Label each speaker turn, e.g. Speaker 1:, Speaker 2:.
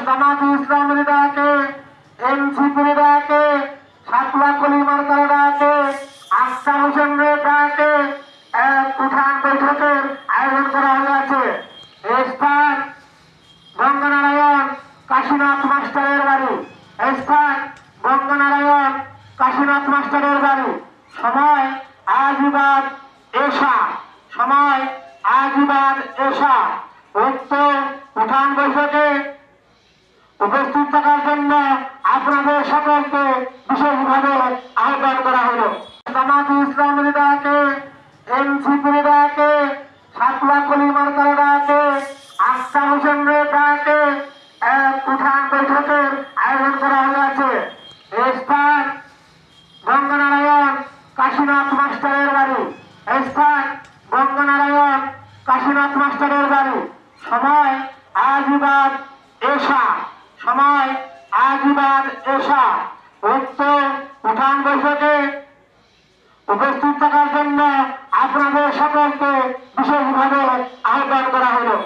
Speaker 1: জামাত ইসলামের ডাকে, এনসিপির ডাকে, সাতলা কলিমার ডাকে, আখতার হোসেনের ডাকে এক উঠান বৈঠকের আয়োজন করা হয়েছে। স্থান গঙ্গানারায়ণ কাশীনাথ মাস্টারের বাড়ি। স্থান গঙ্গানারায়ণ কাশীনাথ মাস্টারের বাড়ি। সময় আজিবাদ এশা। সময় আজিবাদ এশা। উক্ত উঠান বৈঠকে উপস্থিত থাকার জন্য আপনাদের সকলকে বিশেষভাবে আহ্বান করা হলো। জামাত ইসলামের ডাকে, এনসিপির ডাকে, সাতলা কলিমার ডাকে, আখতার হোসেনের ডাকে এক উঠান বৈঠকের আয়োজন করা হয়েছে। স্থান গঙ্গানারায়ণ কাশীনাথ মাস্টারের বাড়ি। স্থান গঙ্গানারায়ণ কাশীনাথ মাস্টারের বাড়ি। সময় আজিবাদ এশা। সময় আজিবাদ এশা। উক্ত উঠান বৈঠকে উপস্থিত থাকার জন্য আপনাদের সকলকে বিশেষভাবে আহ্বান করা হলো।